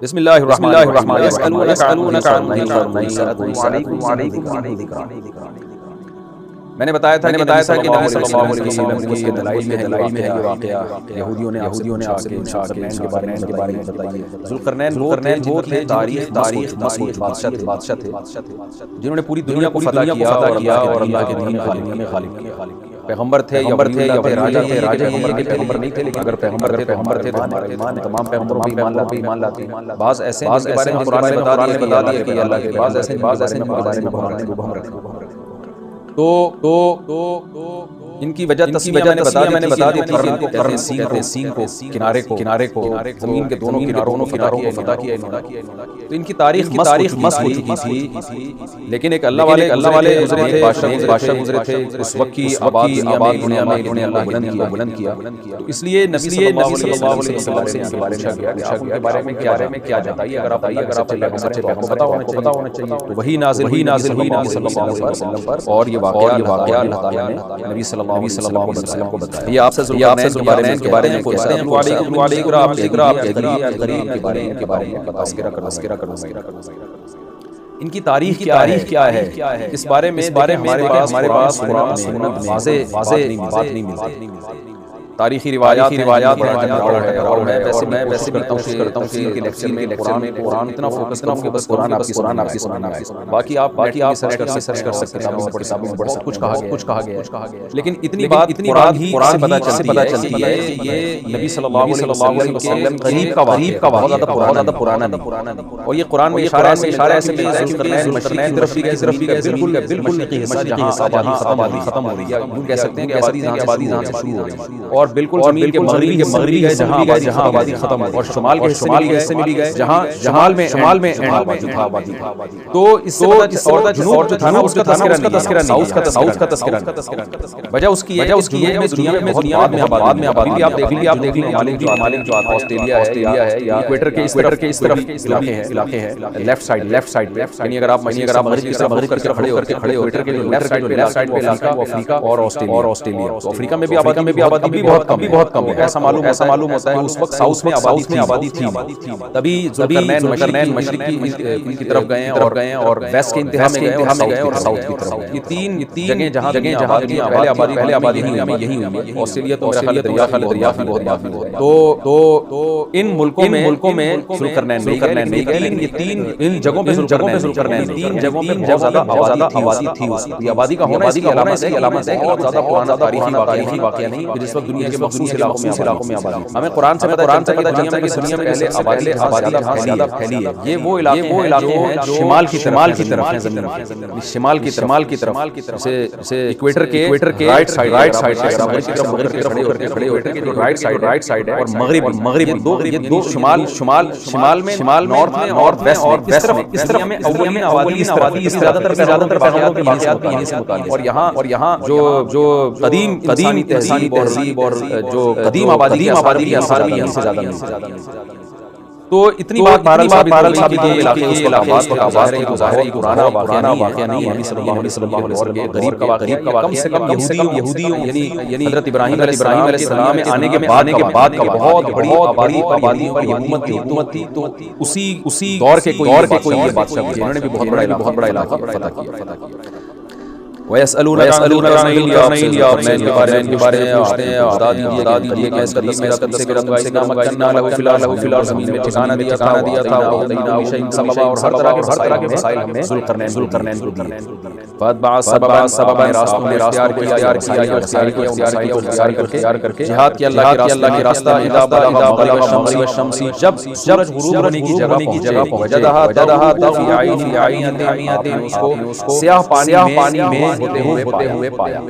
بسم اللہ الرحمن الرحیم یسألونک عن ذی القرنین۔ میں نے بتایا تھا کہ نبی صلی اللہ علیہ وسلم کے دلائل میں ہے یہ واقعہ، یہودیوں نے آپ سے پوچھا کہ ذوالقرنین کے بارے میں بتائیے۔ ذوالقرنین وہ تھے تاریخ بادشاہ تھے جنہوں نے پوری دنیا کو فتح کیا اور اللہ کے دین میں غالب کیا۔ پیغمبر تھے یا راجہ تھے، پیغمبر نہیں تھے، لیکن اگر پیغمبر تھے تو ہمارا ایمان تمام پیغمبروں پہ ایمان لاتے ہیں۔ بعض ایسے ہیں جن کے بارے میں قرآن نے بتا دیا کہ اللہ کے بعض ایسے بارے میں بہم رکھے۔ تو ان کی وجہ میں نے بتا دی تھی کہ سین کو کنارے کو زمین کے دونوں کناروں کو فتح کیا انہوں نے۔ تو ان کی تاریخ مس ہو چکی تھی، لیکن ایک اللہ والے گزرے تھے، بادشاہ گزرے تھے اس وقت کی آباد دنیا میں انہوں نے اللہ بلند کیا۔ تو اس لیے نبی صلی اللہ علیہ وسلم سے ان کے بارے میں پوچھا گیا، ان کے بارے میں کیا جاتائیے، اگر آپ سچے پیغمبر کو پتہ ہونا چاہیے۔ تو وہی نازل ہوئی نبی صلی اللہ علیہ وسلم پر، اور یہ واقعہ اللہ تعالیٰ نے نبی صلی اللہ علیہ وسلم کو بتایا۔ یہ آپ سے ذوالقرنین کے بارے میں پوچھ رہے ہیں، آپ کے بارے میں تذکرہ کرنا۔ ان کی تاریخ کیا ہے، اس بارے میں ہمارے پاس قرآن میں واضح بات نہیں ملتی۔ تاریخی روایات ہیں، اور میں ویسے بھی کوشش کرتا ہوں کہ ان کے لیکچر میں قرآن اتنا فوکس کروں کہ بس قرآن آپ کی سنانا ہے۔ باقی آپ سرچ کر سکتے ہیں، کتابوں میں بہت کچھ کہا گیا ہے، لیکن اتنی بات قرآن سے پتہ چلتی ہے یہ نبی صلی اللہ علیہ وسلم قریب کا بہت زیادہ پرانا نہیں۔ اور یہ قرآن میں اشارہ ایسے بھی ہے کہ مشرقی طرف بھی گئے، بالکل مشرقی حصہ جہاں آبادی ختم ہو رہی ہے، یوں کہہ سکتے ہیں کہ آبادی جہاں سے شروع ہو رہی ہے، اور بالکل زمین کے مغربی گئے جہاں آبادی ختم ہے، اور شمال کے حصے میں بھی گئے جہاں شمال میں آبادی۔ تو اس سے جنوب جو تھا نا اس کا تذکرہ نہیں، ساؤتھ کا تذکرہ نہیں۔ وجہ اس کی ہے دنیا میں بہت بعد میں آبادی۔ آپ دیکھ لیجیے ممالک جو آتا ہے، آسٹریلیا ہے یا ایکویٹر کے اس طرف علاقے ہیں، لیفٹ سائڈ پہ، یعنی اگر آپ مغرب کی طرف کھڑے ہو ایکویٹر کے لیفٹ سائڈ پہ علاقہ وہ افریقہ اور آسٹریلیا۔ تو افریقہ میں بھی آبادی بہت کم ہے۔ ایسا معلوم ہوتا ہے اس وقت ساؤتھ میں آبادی تھی، تبھی ذوالقرنین مشرقی کی طرف گئے اور ویسٹ کے انتہا میں گئے اور ساؤتھ کی طرف۔ یہ تین جگہیں جہاں پہلے آبادی یہی ہوئی۔ آسٹریلیا تو دریا بہت۔ تو ان ملکوں میں ذوالقرنین یہ تین جگہوں پہ ذوالقرنین تین جگہوں پہ بہت زیادہ آبادی تھی۔ یہ آبادی کا ہونا اس کی علامت ہے، بہت زیادہ پرانا تاریخی واقعہ نہیں کہ جس وقت دنیا کے مخصوص علاقوں میں آبادی۔ ہمیں قرآن سے پتہ چلتا ہے کہ دنیا میں پہلے آبادی زیادہ پھیلی ہے۔ یہ وہ علاقے ہیں جو شمال کی طرف ہیں، زمین شمال کی طرف سے ایکویٹر کے رائٹ سائڈ کھڑے ہوتے ہیں، رائٹ سائڈ ہے، اور مغرب دو شمال میں نارتھ میں اور ویسٹ میں، اس طرف میں اول میں آبادی زیادہ تر واقعات یہیں سے متعلق۔ اور یہاں جو قدیم تہذیب اور جو قدیم آبادی کی آثار بھی یہیں سے زیادہ ملتے۔ تو اتنی بات ثابت ہے کہ ظاہر ہے کہ پرانا واقعہ نہیں ہے۔ نبی صلی اللہ علیہ وسلم کے غریب کا واقعہ کم سے کم یہودیوں یعنی حضرت ابراہیم علیہ السلام میں آنے کے بعد کا بہت بڑی آبادیوں کی حکومت تھی۔ تو اسی دور کے کوئی یہ بادشاہ جنہوں نے بھی بہت بڑا علاقہ فتح کیا۔ وَيَسْأَلُونَكَ عَنِ ذِي الْقَرْنَيْنِ، اور میں ان کے بارے میں بتا دیجیے کہ اس قدیم میں کم سے کم مکنا لہو فی الارض، زمین میں ٹھکانہ دیا تھا، وَآتَيْنَاهُ شَيْءً سَبَبًا، اور ہر طرح کے مسائل ہم نے ذوالقرنین کو دیے۔ فَأَتْبَعَ سَبَبًا، راستوں میں اختیار کیا، اختیار کر کے جہاد کیا اللہ کے راستہ۔ اذا بلغ مغرب الشمس، جب سورج غروب ہونے کی جگہ وجدها تغفی عین، اس کو سیاہ پانی میں ہوتے ہوئے پایا۔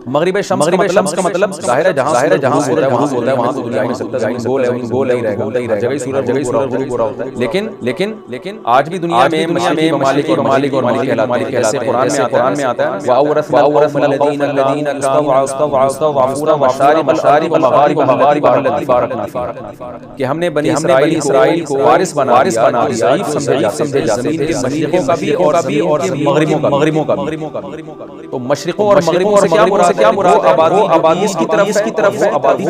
مغرب شمس کا مطلب ظاہر ہے جہاں ہوتا ہے وہاں تو دنیا میں سکتا ہے، گول ہی رہے گا، جگہ سورج غروب ہو رہا ہوتا ہے۔ لیکن آج بھی دنیا میں ممالک کہلاتے ہیں۔ جیسے قرآن میں آتا ہے وَأَوْرَثْنَا الَّذِينَ استضعفوا مشارب المغارب التي باركنا فيها، کہ ہم نے بنی اسرائیل کو وارث بنا دیا، سمجھے جاتے تھے مشرقوں کا بھی اور مغربوں کا بھی۔ تو مشرقوں اور مغربوں سے کیا مراد سے کیا مراد ہے؟ وہ آبادی اس کی طرف وہ آبادی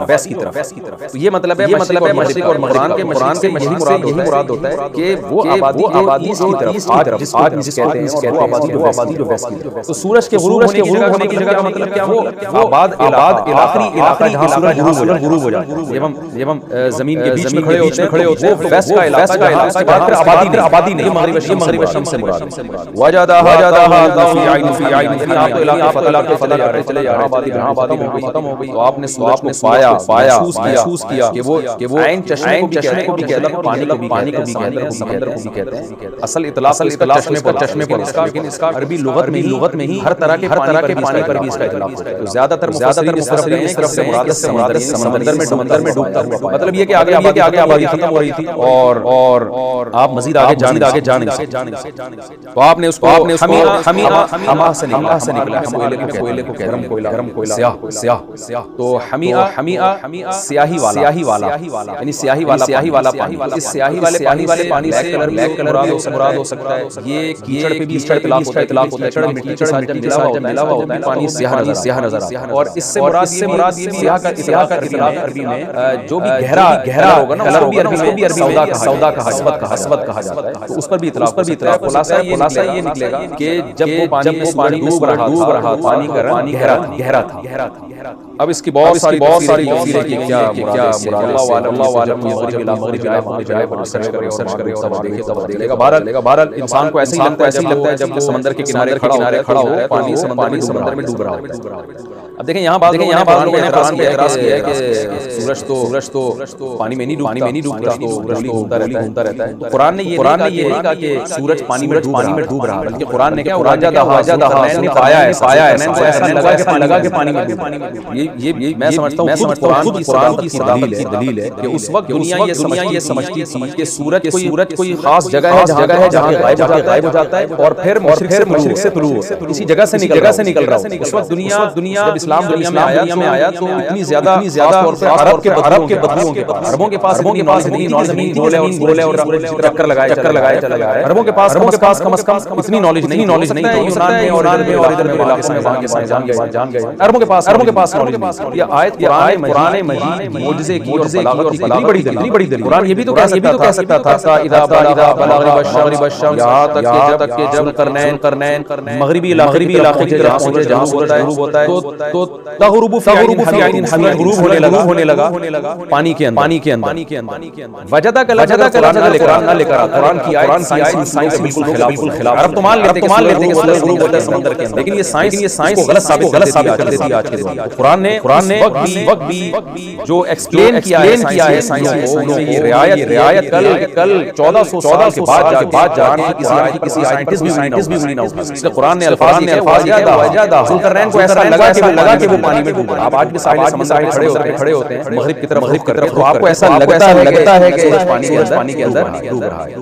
ویسٹ کی طرف. تو یہ مطلب ہے مشرق اور مغرب کے قرآن کے یہی مراد ہوتا ہے کہ وہ آبادی اس کی طرف آج جس کہتے ہیں وہ آبادی جو ویسٹ کی طرف. تو سورج کے غروب ہونے کی جگہ کا مطلب کیا؟ وہ آباد آخری علاقہ جہاں سورج غروب ہو جاتا ہے. جب ہم زمین کے بیچ میں کھڑے ہوتے ہیں ویسٹ کا علاقہ ہے. اس کے بعد پھر آبادی نہیں. مغرب الشمس سے مراد ہے. وجدها فی عین یہاں تو علاقے فتح چلے جا رہے ہیں. آبادی ختم ہو گئی. تو آپ نے سورج کو پایا محسوس کیا کہ وہ عین چشمے کو بھی کہتا ہے, پانی کو بھی کہتا ہے, سمندر کو بھی کہتے ہیں. اصل اطلاق چشمے پر لیکن اس کا عربی لغت میں ہی ہر طرح کے پانی پر بھی اس کا اطلاق ہوتا ہے. تو زیادہ تر مفسرین اس طرف سے مراد سمندر میں ڈوبتا ہوا. مطلب یہ کہ آگے آبادی ختم ہو رہی تھی اور آپ مزید آگے جا نہیں سکتے. تو آپ نے اس کو حمیہ سے نکلا. کوئلے کو گرم کوئلہ سیاہ. تو حمیہ سیاہی والا یعنی سیاہی والا پانی. اس سیاہی والے پانی سے بلیک کلر مراد ہو سکتا ہے. یہ کیچڑ پہ بھی اس کا اطلاق ہوتا ہے. مٹی کے ساتھ جب ملا ہوا ہوتا ہے پانی سیاہ نظر آتا ہے. اور اس سے مراد یہ سیاہ کا اطلاق عربی میں جو بھی گہرا ہوگا نا اس کو بھی عربی میں سودا کہا جاتا ہے. تو اس پر بھی اطلاق. خلاصہ یہ نکلے گا کہ جب وہ پانی ڈوب رہا پانی کا رنگ گہرا تھا. اب اس کی بہت ساری تفسیریں کہ کیا مراد. اللہ عالم. مغرب جائے پر سرچ کرے اور دیکھے تب بہرحال انسان کو ایسے ہی لگتا ہے جب وہ سمندر کے کنارے کھڑا ہو پانی سمندر میں ڈوب رہا ہو. اب دیکھیں یہاں بعض لوگوں نے اعتراض کیا ہے کہ سورج تو پانی میں نہیں ڈوبتا, تو سورج گھومتا رہتا ہے. قرآن نے یہ نہیں کہا کہ سورج پانی میں ڈوب رہا, بلکہ قرآن نے کیا پایا ہے ایسا لگا کہ پانی میں. یہ میں سمجھتا ہوں قرآن کی دلیل ہے کہ اس وقت دنیا یہ سمجھتی تھی کہ سورج کوئی خاص جگہ ہے جہاں غائب ہو جاتا ہے اور پھر مشرق سے طلوع ہوتا ہے, کسی جگہ سے نکل رہا ہے. اس وقت دنیا اسلام دنیا میں آیا تو اتنی زیادہ طور پر عرب کے عربوں کے پاس بولے اور چکر لگائے چلا جائے. عربوں کے پاس کم از کم اتنی نالج نہیں اور ادھر جان گئے. عربوں کے پاس یہ آیت قرآن مجید معجزے کی اور بلاغت کی بڑی دلیل. قرآن یہ بھی تو کہہ سکتا تھا اذا بلغ الشمس, یہاں تک کہ جب قرنین مغربی علاقے کی طرف پہنچے جہاں سورج غروب ہوتا ہے تو تغرب فی عین حمیہ, غروب ہونے لگا پانی کے اندر. وجدہ کا قرآن نہ لے کر قرآن کی آیت سائنس بالکل خلاف. عرب تو مان لیتے کہ سورج غروب ہوتا ہے سمندر کے اندر, لیکن یہ سائنس کو غلط ثابت کر دیتی ہے آج کے دور. قرآن نے وقت بھی جو ایکسپلین کیا ہے سائنس کو, انہوں نے یہ رعایت کل 1400 سال کے بعد جان کسی سائنٹسٹ بھی نہیں ہوگا. اس لیے قرآن نے الفاظ وجدہ ذوالقرنین کو ایسا لگا کہ وہ پانی میں ڈوب رہا. آپ آج بھی ساحل کھڑے ہوتے ہیں مغرب کی طرف تو آپ کو ایسا لگتا ہے کہ پانی کے اندر ڈوب رہا ہے.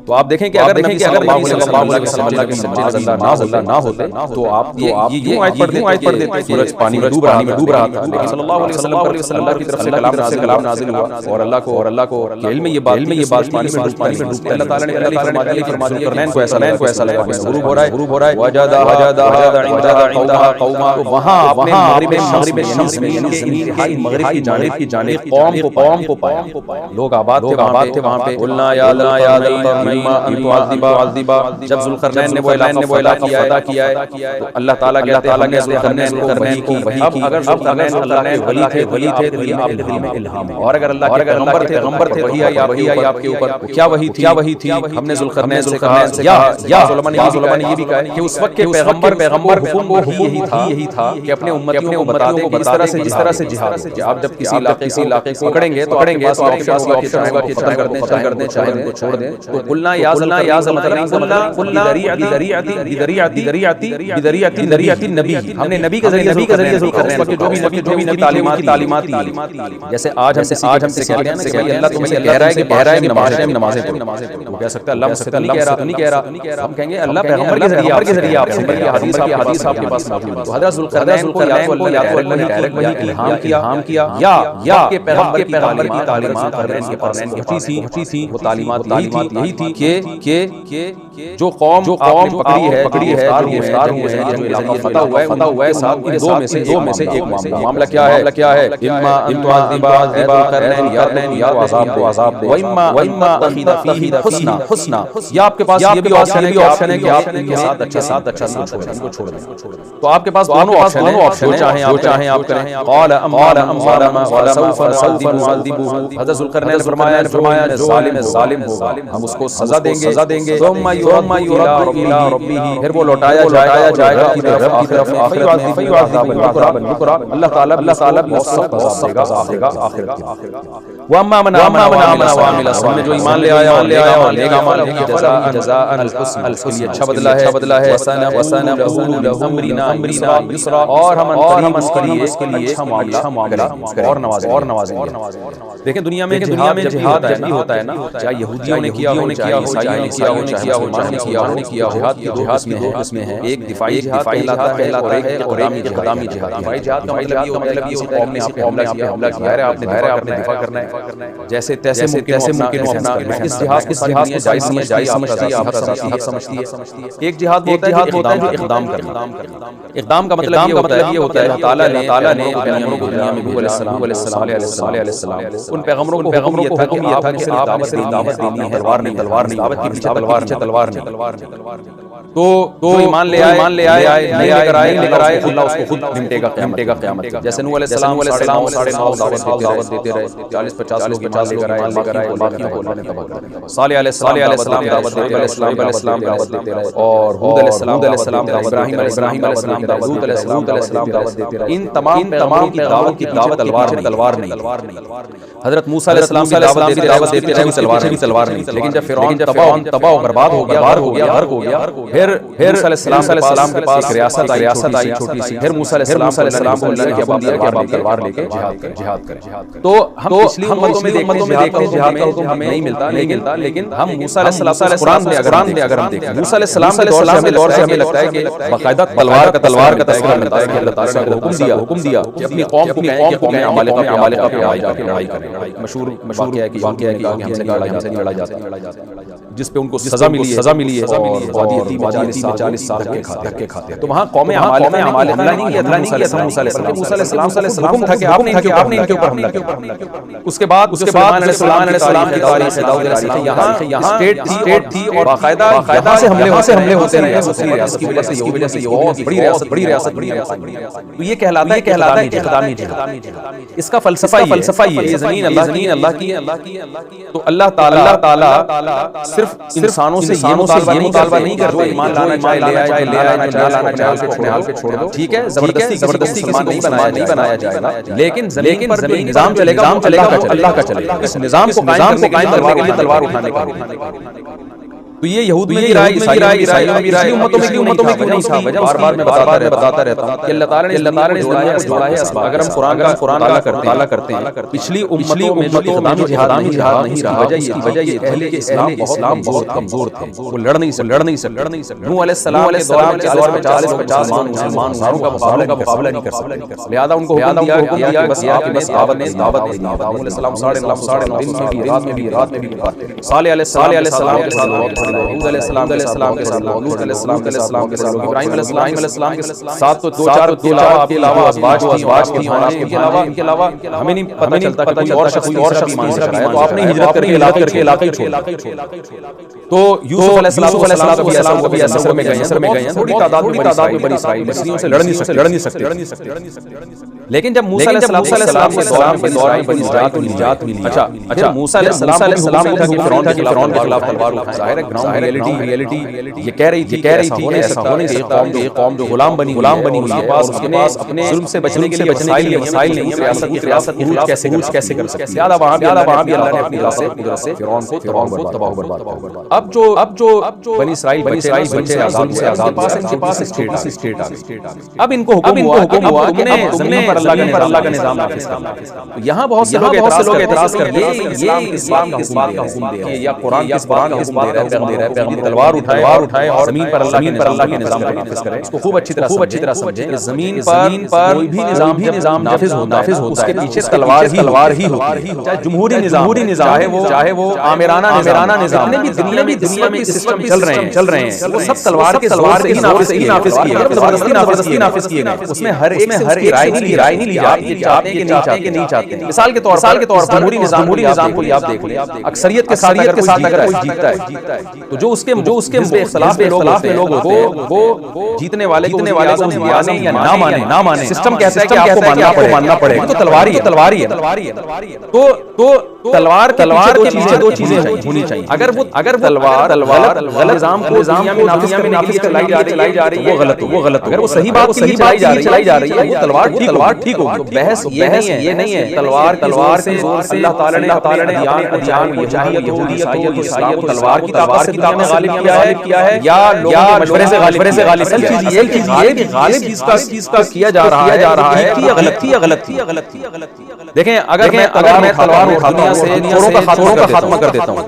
تو آپ دیکھیں کہ اگر نبی صلی اللہ علیہ وسلم نہ ہوتے تو آپ یہ آیت پڑھ دیتے سورج پانی میں ڈوب رہا تھا. لیکن صلی اللہ علیہ وسلم اللہ کی طرف سے کلام نازل ہوا اور اللہ کو علم یہ بات پانی میں ڈوبتا ہے. اللہ تعالی نے فرما دیا قرنین کو ایسا لگا غروب ہو رہا ہے. وجدہ قوما, وہاں مغرب مغرب کی جانب قوم کو پایا. لوگ آباد تھے وہاں پہ. قلنا یا جب ذوالقرنین نے وہ علاقہ فتح کیا ہے تو اللہ تعالیٰ کہتے ہیں ہم نے ذوالقرنین کو وحی کی. اب اگر ذوالقرنین اللہ کے ولی تھے تو یہ آپ کے دل میں الہام ہے. اور اگر اللہ کے پیغمبر تھے وحی آئی آپ کے اوپر. کیا وحی تھی؟ ہم نے ذوالقرنین سے کہا یا علماء نے یہ بھی کہا کہ اس وقت کے پیغمبر حکم یہی تھا کہ اپنے امتیوں کو بتا دیں جس طرح سے جہاد کہ آپ جب کسی علاقے کو پکڑیں گے تو آپ کے پاس آپشن ہوگا کہ ختم کر دیں چاہے ان کو چھوڑ دیں. تو قلنا یا نبی, ہم نے نبی کے ذریعے جو بھی نبی تعلیمات جیسے آج ہم سے کہتے ہیں کہ اللہ تمہیں کہہ رہا ہے کہ نمازیں پڑھو. کہہ سکتا ہے اللہ نہیں کہہ رہا. ہم کہیں گے اللہ پیغمبر کے ذریعے آپ سے حدیث آپ کے پاس موجود ہے. تو حضرت ذوالقرنین کو یا تو اللہ نے ڈائریکٹ وحی الہام کیا یا کہ پیغمبر کی تعلیمات قرنین کے پاس پہنچی تھی. وہ تعلیمات یہی تھی کہ جو قوم پکڑی ہے گرفتار ہوئے ہیں جو علاقہ فتح ہوا ہے صاحب ان دو میں سے ایک معاملہ کیا ہے اما ان تعذب القرنین یا عذاب دے واما تخذ فیہ حسنا یا آپ کے پاس یہ بھی آپشن ہے کہ آپ ان کے ساتھ اچھا ان کو چھوڑ دیں تو آپ کے پاس دونوں آپشن ہیں جو چاہیں آپ کریں قال ام ظلم فسوف نعذبه حضرت ذوالقرنین نے فرمایا جو ظالم ہوگا ہم اس کو سزا دیں گے ثم يرد الى ربه پھر وہ لوٹایا جائے گا کی طرف آخرت میں اللہ تعالی بہت سخت عذاب دے گا آخرت میں واما من آمن وعمل صالحا جو ایمان لے آیا اور نیک اعمال کیے جزاء الحسنى اچھا بدلہ ہے له امرنا یسرا اور ہم اس کے لیے اچھا معاملہ اور نوازیں گے دیکھیں دنیا میں جہاد بھی ہوتا ہے نا چاہے یہودیوں نے کیا ہو چاہے عیسائیوں نے کیا ہو جہاد میں ہے ایک دفاعی جہاد کہلاتا ہے اور ایک اقدامی جہاد دفاعی جہاد کا مطلب یہ ہے قوم نے آپ پہ حملہ کیا ہے آپ نے دفاع کرنا ہے جیسے تیسے ممکن ہو اپنا اس جہاد کی ساری دنیا جائز سمجھتی ہے ایک جہاد ہوتا ہے جو اقدام کرنا اقدام کا مطلب یہ ہوتا ہے اللہ تعالیٰ نے پیغمبروں کو دنیا میں علیہ السلام ان پیغمبروں کو حکم یہ تھا کہ آپ دعوت دینی ہے تلوار نہیں دعوت کے پیچھے تلوار نہیں تو ایمان لے آئے نہیں لے کر آئے اللہ اس کو خود نمٹے گا قیامت جیسے نوح علیہ السلام 9.5 دعوت دیتے رہے 40-50 لوگ ایمان لے کر آئے باقیوں کو اللہ نے تباہ کر دیا صالح علیہ السلام دعوت دیتے رہے ابراہیم علیہ السلام دعوت دیتے رہے اور ہود علیہ السلام ابراہیم علیہ السلام لوط علیہ السلام دعوت دیتے رہے ان تمام پیغمبروں کی دعوت تلوار نہیں حضرت موسیٰ علیہ السلام کی دعوت دیتے رہے تلوار نہیں لیکن جب فرعون تباہ و برباد ہو گیا غرق ہو گیا پھر موسیٰ علیہ السلام کے پاس ریاست آئی چھوٹی سی پھر موسیٰ علیہ السلام کو اللہ نے حکم دیا کہ آپ تلوار لے کے جہاد کریں تو ہم پچھلی امتوں میں دیکھتے ہیں جہاد کا حکم ہمیں نہیں ملتا لیکن ہم موسیٰ علیہ السلام قرآن میں اگر ہم دیکھیں موسیٰ علیہ السلام کے دور سے ہمیں لگتا ہے کہ باقاعدہ تلوار کا تذکرہ ملتا ہے کہ اللہ تعالیٰ نے حکم دیا کہ اپنی قوم کو کہیں عمالقہ پہ آ جا کے لڑائی کریں مشہور واقعہ ہے کہ ہم سے لڑا جاتا ہے جس پہ ان کو سزا ملی ہے اور 40 سال دھکے کھاتے ہیں تو وہاں قوم عمالقہ نہیں کیا تھا موسیٰ علیہ السلام حکم تھا کہ آپ نے ان کے اوپر حملہ کیا اس کے بعد سلیمان علیہ السلام کی تاریخ ہے داؤد علیہ السلام یہاں اسٹیٹ تھی اور باقاعدہ سے حملے ہوتے رہے ریاست کی وجہ سے یہ بڑی ریاست تو یہ کہلاتا ہے اقدامی جہاد اس کا فلسفہ یہ زمین اللہ کی تو اللہ تعالیٰ صرف انسانوں سے یہ مطالبہ نہیں کرتے ایمان لانا چاہے لے آئے نہ لانا چاہے حال پہ چھوڑ دو ٹھیک ہے زبردستی مسلمان نہیں بنایا جائے گا لیکن زمین پر جو نظام چلے گا وہ اللہ کا چلے گا اس نظام کو قائم کرنے کے لیے تلوار اٹھانے کا تو یہ یہود میں بھی رائے عیسائیوں میں بھی رائے امتوں میں کیوں نہیں تھا بار میں بتاتا رہتا ہوں کہ اللہ تعالیٰ نے اس دنیا کو جوڑا ہے اسباب اگر ہم قرآن کا کرتے ہیں پچھلی امتوں میں اقدامی جہاد نہیں رہا وجہ یہ پہلے کہ اسلام بہت کمزور تھے وہ لڑ نہیں سکتے نوح علیہ السلام کے دور میں 40-50 مسلمانوں کا مقابلہ نہیں کر سکتے لہذا ان کو حکم دیا بس آپ نے دعوت دینی داؤد علیہ السلام 9.5 دن میں بھی رات میں بھی صالح علیہ السلام کے ساتھ حود علیہ السلام کے ساتھ لوط علیہ السلام کے ساتھ ابراہیم علیہ السلام کے ساتھ تو 2-4 کے علاوہ ازواج کے علاوہ ہمیں نہیں پتہ چلتا کہ کوئی اور شخص ایمان سے آیا تو آپ نے ہجرت کر کے علاقہ ہی چھوڑا تو یوسف علیہ السلام بھی ایسا ہوا مصر میں گئے ہیں تھوڑی تعداد میں بنی اسرائیل مصریوں سے لڑ نہیں سکتے لیکن جب موسیٰ علیہ السلام کے دور میں بنی اسرائیل کو نجات ملی اچھا موسیٰ علیہ السلام کو فرعون کے خلاف تلوار اٹھائی ظاہر ہے گراؤنڈ ریئلٹی یہ کہہ رہی تھی ایسا ہونے سے ایک قوم جو غلام بنی ہوئی ہے اور اس کے پاس اپنے ظلم سے بچنے کے لیے وسائل نہیں ریاست کیسے کر سکتی ہے وہاں بھی اللہ نے اپنی قدرت سے فرعون کو تباہ و برباد اب جو بنی اسرائیل بچے آزاد ان کے پاس اسٹیٹ آ گئی اب ان کو حکم ہوا کہ زمین پر اللہ کا نظام نافذ کرنا یہاں بہت سے لوگ اعتراض کرتے ہیں یہ اسلام کا حکم دے یا قرآن کا حکم دے دے رہا ہے کہ تلوار اٹھائے اور زمین پر اللہ کے نظام کو نافذ کرے. اس کو خوب اچھی طرح سمجھیں کہ زمین پر کوئی بھی نظام نافذ ہوتا ہے اس کے پیچھے تلوار ہی ہوتی ہے. چاہے جمہوری نظام چاہے وہ آمرانہ نظام بھی دنیا میں سسٹم چل رہے ہیں وہ سب تلوار کے ہی نافذ کیے گئے. اس میں ہر ایک رائے نہیں لی جاتی کہ چاہتے ہیں کہ نہیں چاہتے. مثال کے طور پر جمہوری نظام کو آپ دیکھ لیں, اکثریت کے ساتھ اگر کوئی جیتتا ہے تو جو اس کے اختلاف میں لوگ ہوتے ہیں وہ جیتنے والے کو مانے یا نہ مانے سسٹم کہتا ہے کہ آپ کو ماننا پڑے گا. تو تلوار ہی ہے. تو تلوار کے دو چیزیں ہونی چاہیے. اگر تلوار غلط نظام کو نافذ کرنے کے لیے چلائی جا رہی ہے وہ غلط. اگر وہ صحیح بات چلائی جا رہی ہے وہ تلوار ٹھیک ہوگی. بحث یہ نہیں ہے تلوار سے اللہ تعالی نے تلوار کی طاقت میں غالب کیا ہے یا مشورے سے غالب چیز کا کیا جا رہا ہے یا غلط تھی. دیکھیں اگر میں تلوار اٹھاتا ہوں چوروں کا خاتمہ کر دیتا ہوں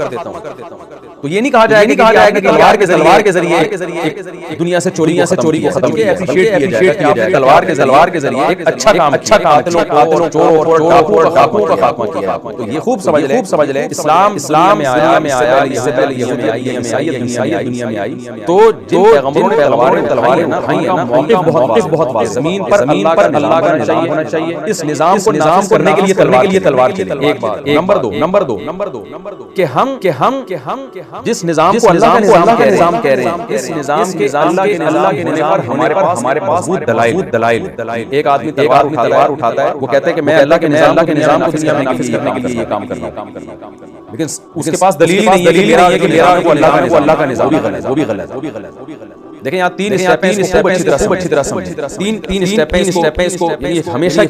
تو یہ نہیں کہا جائے کہ تلوار کے ذریعے دنیا سے چوری کو ختم کیا جائے. تلوار کے ذریعے ایک اچھا کام قاتلوں چوروں اور ڈاکوؤں کا خاتمہ کیا. تو یہ خوب سمجھ لیں اسلام میں آیا اس سے پہلے دنیا میں آئی. تو جن پیغمبروں نے تلواریں اٹھائی ہیں موقف بہت واضح. زمین پر اللہ کا نظام ہونا چاہیے. اس نظام کو نافذ کرنے کے لیے تلوار چاہیے. ایک بات. نمبر دو کہ ہم جس نظام کو اللہ کا نظام کہہ رہے ہیں اس نظام کے اللہ کے نظام ہمارے پاس دلائل. ایک آدمی تلوار اٹھاتا ہے وہ کہتا ہے کہ میں اللہ کے نظام کو دنیا میں نافذ کرنے کے لیے یہ کام کرنا ہوں لیکن اس کے پاس دلیل نہیں ہے کہ میرا اللہ کا نظام وہ بھی غلط. دیکھیں یہاں تین اسٹیپ ہیں خوب اچھی طرح سمجھیں. تین اسٹیپ ہیں اس کو ہمیشہ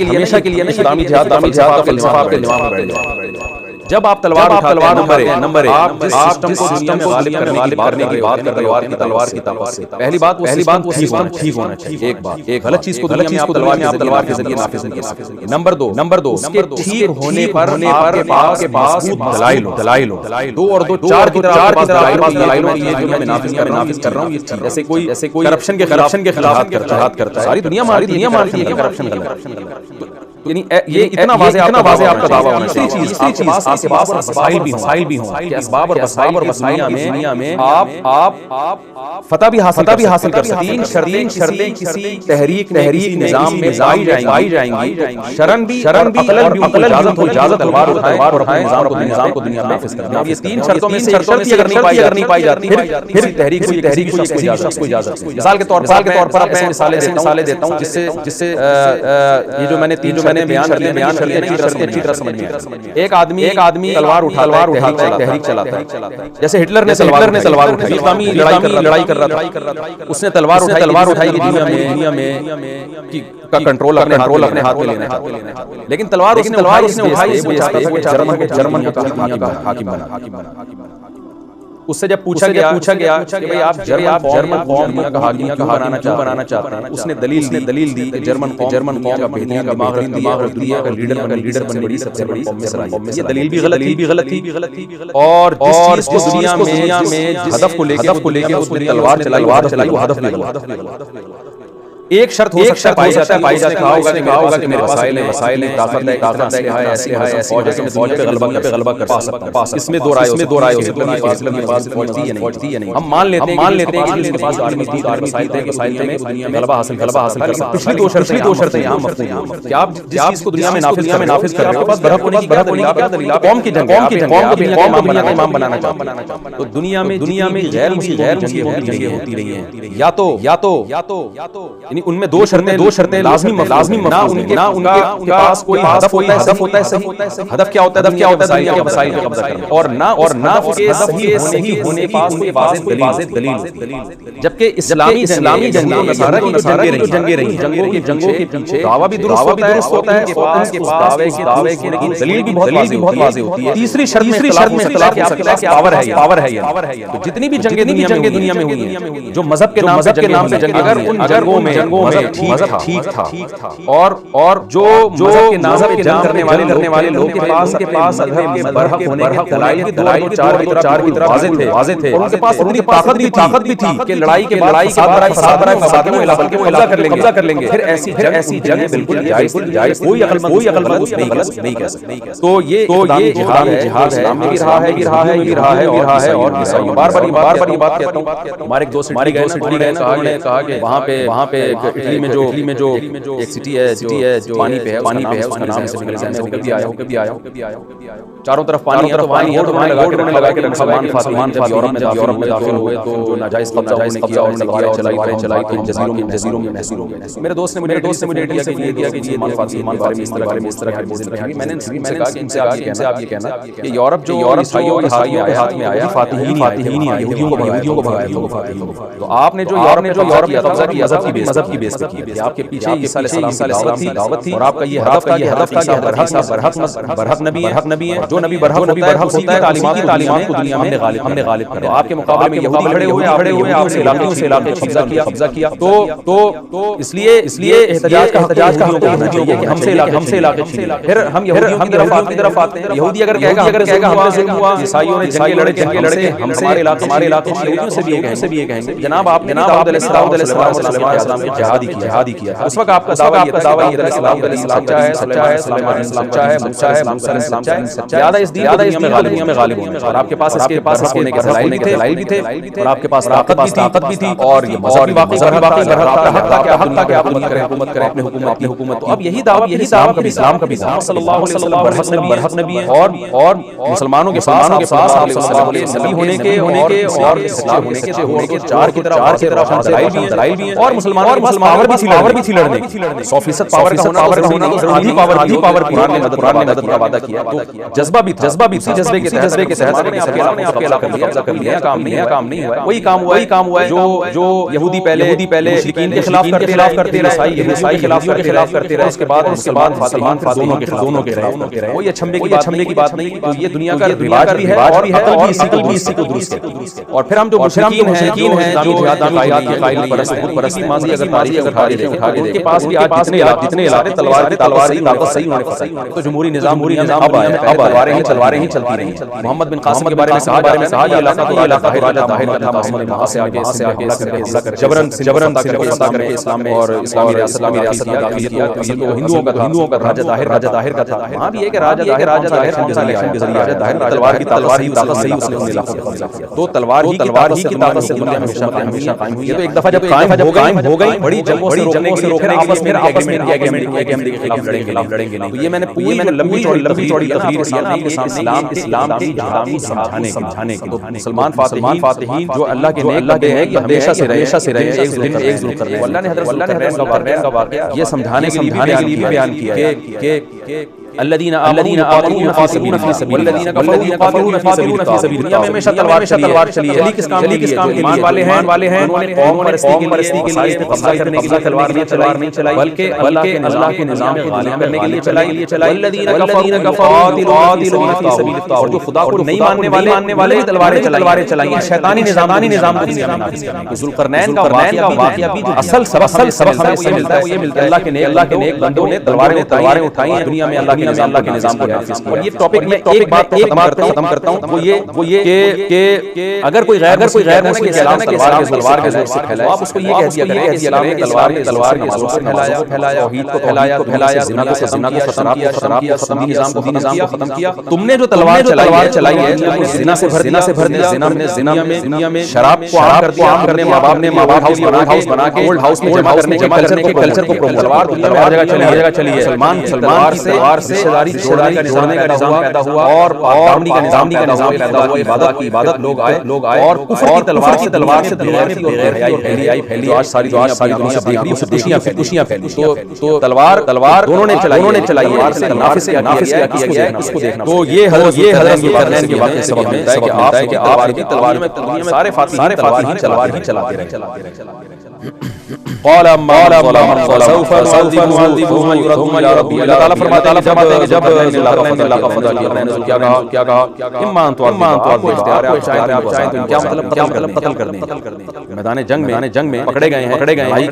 کے لیے اسلامی جہاد کا فلسفہ آپ کے دماغ میں بیٹھ جائے. جب آپ تلوار نمبر ایک آپ جس سسٹم کو غالب کرنے کی بات کر رہے ہو تلوار کی طاقت سے پہلی بات وہ سسٹم ٹھیک ہونا چاہیے. ایک غلط چیز کو دنیا میں آپ تلوار کے ذریعے نافذ نہیں کر سکتے. نمبر دو اس کے ٹھیک ہونے پر آپ کے پاس دلائل ہو. دو اور دو چار کی طرح دلائل ہو. یہ دنیا میں نافذ کر رہا ہوں جیسے کوئی کرپشن کے خلاف جہاد کرتا ہے. ساری دنیا مانتی ہے کہ کرپشن غلط. یعنی یہ اتنا واضح آپ کا دعویٰ ہونا چاہیے. تیسری چیز اسباب اور وسائل بھی ہوں کہ اسباب اور وسائل دنیا میں آپ فتح بھی حاصل کر سکتے. تین شرطیں کسی تحریک نظام میں پائی جائیں گی. شرن بھی اجازت تلوار اٹھائیں اور اپنے نظام کو دنیا میں نافذ کریں. یہ تین شرطوں میں سے شرط اگر نہیں پائی جاتی پھر تحریک کو اجازت. مثال کے طور پر میں مثالیں دیتا ہوں جس سے یہ جو میں نے بیان کر لیا اچھی طرح سمجھ میں. ایک آدمی تلوار اٹھاتا ہے تحریک چلاتا ہے. جیسے ہٹلر نے تلوار اٹھائی اسلامی لڑائی کر رہا تھا. اس نے تلوار اٹھائی کہ دنیا میں کا کنٹرول اپنے ہاتھ میں لینا تھا. لیکن تلوار اس نے اٹھائی جرمن کا حاکم بنا. اس سے جب پوچھا گیا کہ بھئی آپ جرمن قوم کا حاکم کیوں بنانا چاہتے ہیں اس نے دلیل دی کہ جرمن قوم کا بہترین دماغ دنیا کا لیڈر بننے کی سب سے بڑی قوم میں. یہ دلیل بھی غلط تھی. اور جس چیز کو دنیا میں ہدف کو لے کے اس نے تلوار چلائی وہ ہدف بھی غلط. ایک شرط ہو سکتا ہے پائی جاتی کہا ہوگا کہ میرے وسائل ہیں طاقت ہے ایسے فوج ہے کہ میں دنیا پہ غلبہ کر سکتا ہوں. اس میں دو رائے ہٹلر کے پاس فوج تھی یا نہیں. ہم مان لیتے ہیں کہ اس کے پاس آرمی تھی وسائل تھے دنیا میں غلبہ حاصل کر سکتا. پچھلی دو شرطیں یہاں مفہوم ہیں کہ آپ جس چیز کو دنیا میں نافذ کر رہے ہو بس برحق ہونے کی کیا دلیل. قوم کی جنگ قوم کو دنیا کا امام بنانا چاہتے ہیں. تو دنیا میں غیر جنگیں ہوتی رہی ہیں. یا تو ان میں دو شرطیں لازمی نہ ان کے پاس کوئی ہدف ہوتا ہے صحیح. ہدف کیا ہوتا ہے دنیا کے وسائل کا قبضہ کرنا اور نہ اس کے صحیح ہونے کی کوئی واضح دلیل. جبکہ اسلامی جنگوں کی جنگیں رہی جنگوں کے پیچھے دعویٰ بھی درست ہوتا ہے کہ پاس دعوے کی دلیل بھی بہت واضح ہوتی ہے. تیسری شرط میں اختلاف ہو سکتا ہے کہ پاور ہے. تو جتنی بھی جنگیں دنیا میں ہوئی ہیں جو مذہب کے نام سے جنگیں اگر ان جنگوں میں جنگوں میں مذہب ٹھیک تھا اور جو مذہب کے جنگ کرنے والے لوگوں کے پاس مذہب کے برحق ہونے کے دلائل چار کی طرف واضح تھے، ان کے پاس اتنی طاقت بھی تھی کہ لڑائی کے بعد فساد برائے فساد میں بلکہ وہ قبضہ کر لیں گے. پھر ایسی جنگ بالکل جائز کوئی عقل مند نہیں کہہ سکتا. تو یہ جہاد ہے، اسلام میں بھی رہا ہے اور بار بار یہ بات کہتا ہوں. ہمارے ایک دوست گئے نا، انہوں نے کہا کہ وہاں پہ اٹلی میں جو ایک سٹی ہے جو پانی پہ ہے، اس کا نام سے نکل بھی آیا چاروں طرف پانی ہے، تو انہوں نے لگا کے مسلمان فاتحین جب یورپ میں داخل ہوئے تو جو ناجائز قبضہ انہوں نے کیا اور تلواریں چلائی تو جزیروں میں محصور ہو گئے. میرے دوست نے مجھے دیا کہ یہ مسلمان بارے میں اس طرح کی میں نے کہا کہ ان سے آپ یہ کہنا کہ یورپ جو عیسائیوں کے ہاتھ میں آیا فاتحین ہی آئے، یہودیوں کو بھگایا. تو آپ نے جو یورپ کی قبضہ کی مذہب کی بیس پہ کی، آپ کے پیچھے عیسیٰ علیہ السلام کی دعوت تھی اور آپ کا یہ ہدف تھا کہ برحق نبی ہے، جو نبی برحق ہوتا ہے تعلیمات کو دنیا میں ہم نے غالب کرا. آپ کے مقابلے میں یہودی کھڑے ہوئے آپ سے علاقے قبضہ کیا. تو اس لیے احتجاج کا حق ہونا چاہیے کہ ہم سے علاقے چھینے. پھر ہم یہودیوں کی طرف آتے ہیں. یہودی اگر کہے گا ہم سے ظلم ہوا، عیسائیوں نے جنگیں لڑے ہمارے علاقے یہودیوں سے بھی یہ کہیں گے جناب آپ نے داؤد علیہ السلام کے جہادی کیا. اس وقت آپ کا دعویٰ یہ تھا اسلام سچا ہے، سلیمان سچا ہے، موسیٰ سچا ہے، زیادہ اس دنیا میں غالب ہونے. اور آپ کے پاس ہونے کے دلائل بھی تھے اور آپ کے پاس طاقت بھی تھی اور یہ مذہب بھی واقعی حق تھا کہ آپ حکومت کریں اپنی حکومت. تو اب یہی دعوت اسلام کا بھی صلی اللہ علیہ وسلم برحق نبی ہے اور مسلمانوں کے پاس نبی ہونے کے اور سچے ہونے کے چار کی طرف دلائل بھی ہیں اور مسلمانوں کے پاس پاور بھی تھی لڑنے کی. 100% پاور کا ہونا آدھی پاور قرآن نے مدد کا وعدہ کیا. تو جذبہ بھی تھی، جذبے کے تحت آپ کے علاقے قبضہ کر لیا. کام نہیں ہوا. وہی کام ہوا ہے جو یہودی پہلے مشرکین کے خلاف کرتے رہے، عیسائی کے خلاف کرتے رہے. اس کے بعد مسلمان دونوں کے خلاف رہے. وہ یہ چھمبے کی بات نہیں. تو یہ دنیا کا رواج بھی ہے اور عقل بھی اسی کو درست ہے. اور پھر ہم جو مشرکین ہیں جو قائل پرست ماضی اگر تاریخ اٹھا کے دیکھیں ان کے پاس بھی آج جتنے علاقے تلوار طاقت صحیح انہوں نے فسائی. تو جمہوری نظام اب تلواریں ہی چلتی رہی. محمد بن قاسم کے بارے میں کہا یہ علاقہ راجہ طاہر کا تھا. محمد وہاں سے آگے جبرن کر کے اسلام میں اور اسلامی ریاست داخل کیا. ہندوؤں کا راجہ طاہر کا تھا. وہاں بھی ہے کہ راجہ طاہر الیکشن کے ذریعے راجہ طاہر تلوار کی طاقت صحیح اس نے علاقے پر قبضہ کیا. تو تلوار ہی کی طاقت سے دنیا میں ہمیشہ قائم ہوئی. یہ تو ایک دفعہ جب قائم ہو گئی بڑی جنگوں سے روکنے آپس میں ایگریمنٹ کے خلاف لڑیں گے. تو یہ میں نے پوری لمبی چوڑی تقریر اسلام کے جہاد کو سمجھانے کے. مسلمان فاتحین جو اللہ کے نیک ہیں کہ ہمیشہ سے رہے ایک ظلم کرنے. اللہ نے حضرت کا واقعہ یہ سمجھانے کے لیے بیان کیا کہ الذين آمنوا يقاتلون في سبيل والذين كفروا يقاتلون في سبيل الطاغوت. دنیا میں ہمیشہ تلوار چلی ہے. کس کام کے لیے؟ ایمان والے ہیں انہوں نے قوم پرستی کے لیے قبضہ کرنے کے لیے تلوار نہیں چلائی بلکہ اللہ کے نظام کو غالب کرنے کے لیے چلائی. والذین کفروا يقاتلون في سبيل الطاغوت. اور جو خدا کو نہیں ماننے والے تلواریں چلائیں. شیطانی نظام کو دنیا میں نافذ کرنا. ذوالقرنین کا واقعہ بھی اصل سبق ہمیں یہ ملتا ہے. اللہ کے نیک بندوں نے تلواریں اٹھائی ہیں دنیا میں اللہ کے نظام کو نافذ کیا. اور یہ ٹاپک میں ایک بات ختم کرتا ہوں وہ یہ کہ اگر کوئی غیر مسلم اسلام تلوار کے زور سے پھیلائے آپ اس کو یہ کہہ دیا کریں کہ اسلام نے تلوار کے زور سے پھیلایا، توحید کو پھیلایا، زنا کو ختم کیا، شراب کو ختم کیا. تم نے جو تلوار چلائی ہے زنا سے بھر دیا. دنیا میں شراب کو عام کرنے ماں باپ ہاؤس بنا کے اولڈ ہاؤس میں جمع کرنے کے کلچر کو پروموٹ. تلوار دنیا میں ہر جگہ چلی ہے. سلمان سے جوڑنے کا نظام پیدا ہوا اور پابندی کا نظام پیدا ہوا. عبادت لوگ آئے اور کفر کی تلوار سے بے حیائی پھیلی. آج ساری دنیا دیکھ رہی ہے، خوشیاں پھیلی. تو تلوار دونوں نے چلائی ہے. نافذ کیا گیا اس کو دیکھنا. تو یہ حضرت ذوالقرنین کے واقعے سے سبق ملتا ہے کہ آپ تلوار میں سارے فاتحین تلوار ہی چلاتے رہے. قال اما سوف نعذبه ثم يرد اللہ تعالیٰ فرماتے ہیں کہ جب اللہ کا فتح کیا میں نے کیا کہا اما ان تعذب اختیار ہے آپ چاہیں تو کیا مطلب قتل کر دیں میدان جنگ میں پکڑے گئے ہیں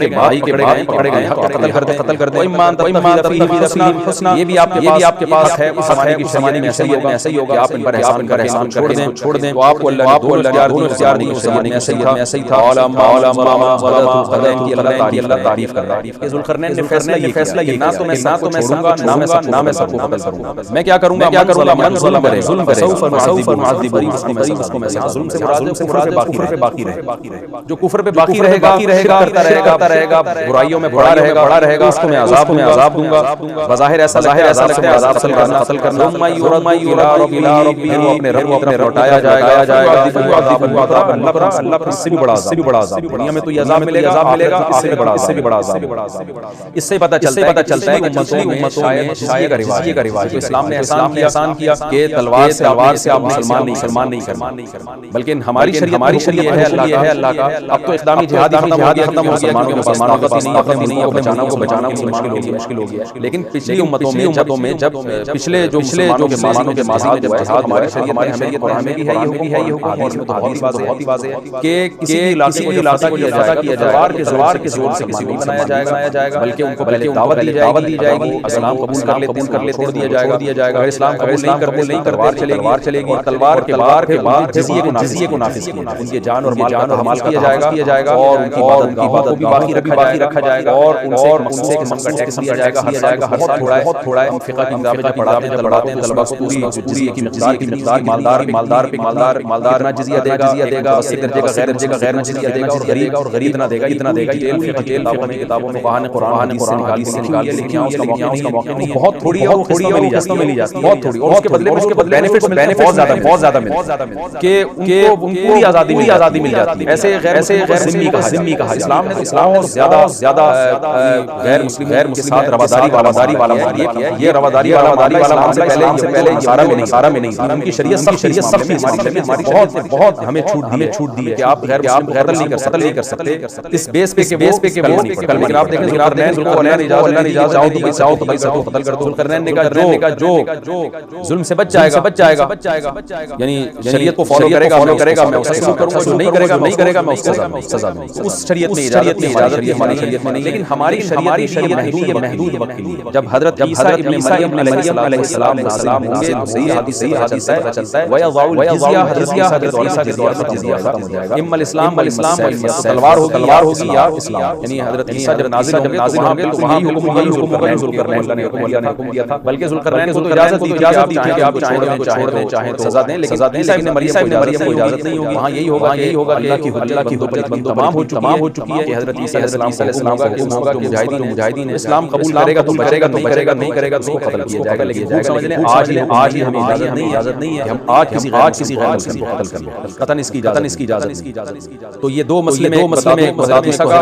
بھائی کے پکڑے گئے قتل کر دیں اما ان تتخذ حسنا یہ بھی آپ کے پاس ہے اس زمانے میں ایسا ہی ہوگا آپ ان پر احسان چھوڑ دیں تو آپ کو اللہ دونوں اختیار نہیں اس زمانے میں ایسا ہی تھا اللہ تعریف کر رہا ہے کہ ذوالقرنین نے فیصلہ یہ نہ تو میں چھوڑوں گا نہ میں سب کو قتل کروں گا میں کیا کروں گا من ظلم کرے سوف نعذبه اس کو میں ظلم سے مراد کفر پہ باقی رہے جو کفر پہ باقی رہے گا کرتا رہے گا برائیوں میں بڑا رہے گا اس کو میں عذاب دوں گا بظاہر ایسا لگتا ہے عذاب قتل کرنا اپنے رب کو لوٹایا جائے گا اللہ پر اس سے بھی بڑا عذاب دنیا میں تو یہ عذاب ملے گا اس سے بھی بڑا عذاب اس سے پتہ چلتا ہے کہ امتوں میں شاید جزیے کا رواج اسلام نے احسان کیا کہ تلوار سے آپ مسلمان نہیں کرنا بلکہ ہماری شریعت یہ ہے اللہ کا اب تو اسلامی جہاد ختم ہو گیا مسلمانوں کا اپنے بچانا مشکل ہو گیا لیکن پچھلی امتوں میں جب پچھلے جو مسلمانوں کے ماضی میں جب جہاد ہماری شریعت قرآن میں بھی ہے یہ حدیث میں بہت ہی واضح ہے کہ کسی علاقے کو کیا جائے تلوار کے زور سے کسی کو بنایا جائے گا بلکہ ان کو پہلے دعوت دی جائے گی اسلام قبول کر لے چھوڑ دیا جائے گا اگر اسلام قبول نہیں کرتے تلوار چلے گی تلوار کے بعد جزیے کو نافذ کیا ان کے جان اور مال کا حمال کیا جائے گا اور ان کی عبادت کو بھی باقی رکھا جائے گا اور ان سے ٹیکس دیا جائے گا ہر سال تھوڑا ہے ہم فقہ کی کتابیں جب پڑھاتے ہیں طلباء کو پوری جزیے کی مقدار مالدار نہ جزیہ دے گا اسی درجے کا غیر جزیہ دے گا اور غریب اتنا دے گا کتابوں میں قرآن نکالی لیکن اس کا موقع نہیں بہت تھوڑی ہے وہ قسطوں میں لی جاتی ہے بہت تھوڑی اور اس کے بدلے بینیفٹس بہت زیادہ کہ ان کو پوری آزادی مل جاتی ہے ایسے غیر ذمہ کہا اسلام نے اسلام اور زیادہ غیر مسلم کے ساتھ رواداری والا ہے یہ رواداری والا سے پہلے سارا میں نہیں ان کی شریعت سخت ہماری بہت ہمیں چھوٹ دی ہے کہ آپ غیر نہیں کر سکتے اس بیس پہ کہ وہ کلمہ آپ دیکھیں ذوالقرنین نے اجازت چاہو تو بھائی سب کو قتل کر دو ذوالقرنین نے کہا جو ظلم سے بچ جائے گا یعنی شریعت کو فالو کرے گا میں اس سے کروں گا جو نہیں کرے گا میں اس کو سزا دوں گا اس شریعت میں اجازت ہے ہماری شریعت میں نہیں لیکن ہماری شریعت محدود وقت کے لیے جب حضرت عیسیٰ ابن مریم علیہ السلام ہوں گے صحیح حدیث سے پتہ چلتا ہے وَيَضَعُ الْجِزْيَةَ حضرت عیسیٰ کے دور میں جزیہ ختم ہو جائے گا اما الاسلام تلوار ہوگی یا اسلام یعنی حضرت عیسیٰ جب نازل ہوں گے تو وہاں یہی حکم کرنا ہے ذوالقرنین اللہ نے حکم دیا تھا بلکہ ذوالقرنین کو تو اجازت دی کہ آپ چھوڑ دیں چاہیں تو سزا دیں لیکن عیسیٰ ابن مریم کو اجازت نہیں ہوگی وہاں یہی ہوگا اللہ کی حجت تمام ہو چکی ہے کہ حضرت عیسیٰ علیہ السلام کا حکم ہوگا کہ مجاہدین اسلام قبول کرے گا تو بچے گا نہیں کرے گا تو قتل کیا جائے گا لیکن سمجھ لیں آج ہی ہمیں اجازت نہیں ہے کہ ہم آج کسی غیر مسلم کو قتل کر لیں قطعاً اس کی اجازت تو یہ دو مسئلے میں حضرت عیسیٰ کا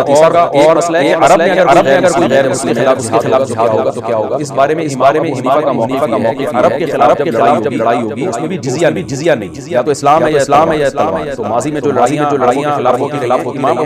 اور مسئلہ ہے عرب میں اگر کوئی غیر مسلم اس کے خلاف جہاد ہوگا تو کیا ہوگا اس بارے میں حنیفہ کا موقف یہ ہے کہ عرب کے خلاف جب لڑائی ہوگی اس میں بھی جزیہ نہیں یا تو اسلام ہے یا تلوار تو ماضی میں جو لڑائیاں خلافوں کے خلاف ہوتی امام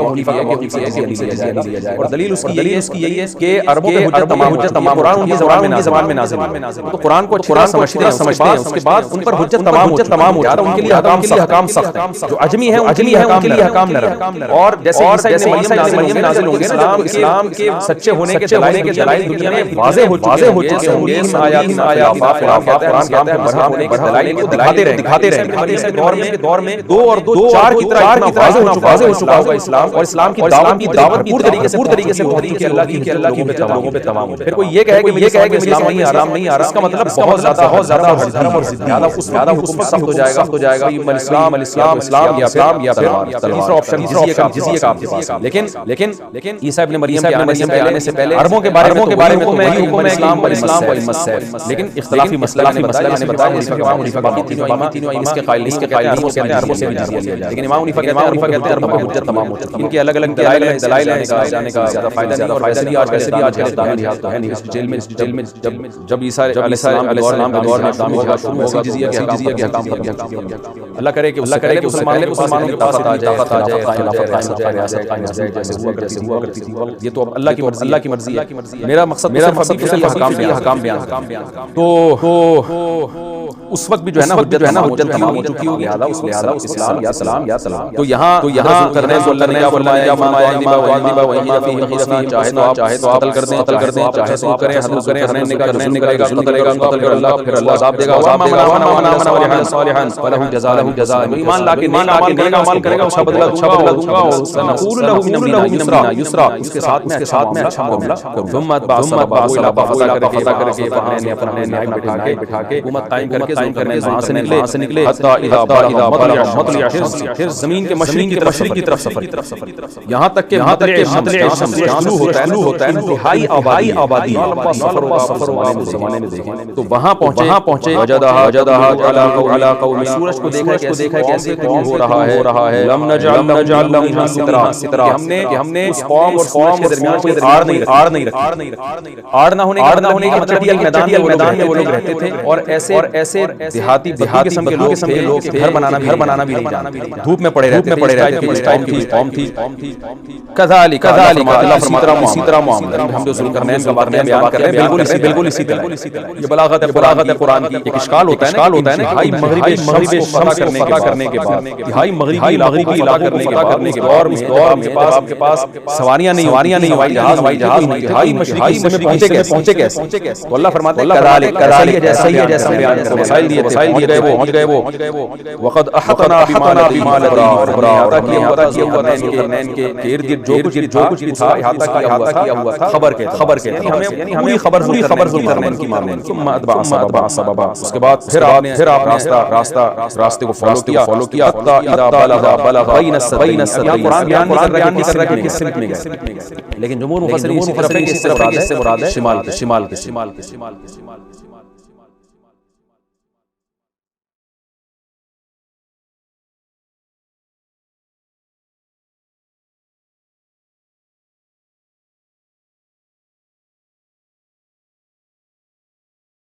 حنیفہ ہے کہ جزیہ نہیں لیا جائے اور دلیل اس کی یہی ہے کہ عربوں پہ حجت تمام قرآن ان کی زبان میں نازل ہے تو قرآن کو سمجھتے ہیں اس کے بعد ان پر حجت تمام ہو جاتا ہے ان کے لیے حکام سخت ہیں جو اجمی ہیں ان کے لیے حکام نرم اور جیسے عیسیٰ ابن مریم نازل ہوں گے اسلام کے سچے ہونے کے دلائل دنیا میں واضح ہو چکے ہوں گے قرآن کہتا ہے برہم ہونے کے دلائل کو دکھاتے رہیں گے دور میں 2 اور 2 4 کی طرح واضح ہو چکا ہوگا اسلام اور اسلام کی دعوت پور طریقے سے ہوتی ہے کہ اللہ کی لوگوں پہ تمام ہو پھر کوئی یہ کہے کہ اسلام نہیں آرام نہیں آ رہا اس کا مطلب بہت زیادہ دھرم اور زیادہ حکم سخت ہو جائے گا اسلام یا تیسرا آپشن جزیے کا آپ کے پاس لیکن عیسیٰ ابن مریم کے آنے سے پہلے عربوں کے بارے میں حکم ہے اسلام و امت سے لیکن اختلافی مسئلہ نے بتایا باقی تینوں اس کے قائل عربوں سے بھی جزیہ لیا جائے لیکن امام حنیفہ کہتے ہیں عربوں کی حجت تمام ہو چکی ہے ان کے الگ دلائل ہیں جانے کا زیادہ فائدہ نہیں اور ویسے بھی آج جہاد ہے نہیں جیل میں جب عیسیٰ علیہ السلام کے دور میں اسلامی جہاد شروع ہوگا جزیہ کے حکام اللہ کرے کہ مسلمانوں کی طاقت آ جائے خلافت قائم ہو جائے صدقہ نازل جیسے ہوا کرتی تھی، یہ تو اب اللہ کی مرضی ہے۔ میرا مقصد صرف احکام بیان تو اس وقت بھی جو ہے نا حجت تمام ہو چکی ہوگی، اس لہذا اسلام یا سلام تو یہاں کرنے کیا فرمایا، چاہے تو قتل کر دیں، چاہے تو کریں، حد کریں، کرنے کا کرے گا قتل کر اللہ، پھر اللہ عذاب دے گا، صالحا فلہ جزاء، ایمان لا کے نیک اعمال کرے گا، اس کا بدلہ دوں گا، اور سنقول له من امرنا یسرا، اس کے ساتھ میں اچھا معاملہ کروں، ثم فتح کر کے اپنے نائب بٹھا کے حکومت قائم کر کے ظلم کرنے وہاں سے نکلے، حتی اذا مطلع پھر زمین کے مشرق کی طرف سفر، یہاں تک کہ مطلع الشمس شروع ہوتا ہے انتہائی آبادی سفر والے زمانے میں دیکھیں تو وہاں پہنچے، وجدها علی قوم، سورج کو دیکھا کیسے قوم ہو رہا ہے، لم نجعل لهم سترا، کہ ہم نے اس قوم اور سورج کے درمیان کوئی آڑ نہیں رکھی، آڑ نہ ہونے کا مطلب یہ میدان میں وہ لوگ رہتے تھے، اور ایسے دیہاتی قسم کے لوگ تھے، گھر بنانا بھی نہیں جانتے، دھوپ میں پڑے رہتے تھے، اس ٹائم کی قوم تھی۔ کذالک اللہ فرماتا ہے اسی طرح معاملہ، ہم جو ظلم کرنے کا بیان کر رہے ہیں بالکل اسی طرح، یہ بلاغت ہے قرآن کی۔ ایک اشکال ہوتا ہے نا ہائی مغربی فتح کرنے کے بعد، ہائی مغربی علاقے کو فتح کرنے کے دور میں آپ کے پاس سواریاں نہیں، ہوائی جہاز نہیں، ہائی مشرقی سے پہنچے کیسے؟ تو اللہ فرماتا ہے کذالک جیسا بیان کر وسائل دیے پہنچ گئے وہ، وقد احطنا بما عطا کیا ان کے ارد گرد جو کچھ بھی تھا، احاطہ کیا ہوا تھا، خبر کے یعنی ہمیں خبر ضرور کرنے ان کی معاملے، ثم اتبع سببا، اس کے بعد پھر آپ نے راستے کو فالو کیا، حتی اذا بلغ بین السدین، قرآن بیان نہیں کر رہا کہ کس سمت میں گئے، لیکن جمہور مفسرین اس سے مراد ہے شمال کے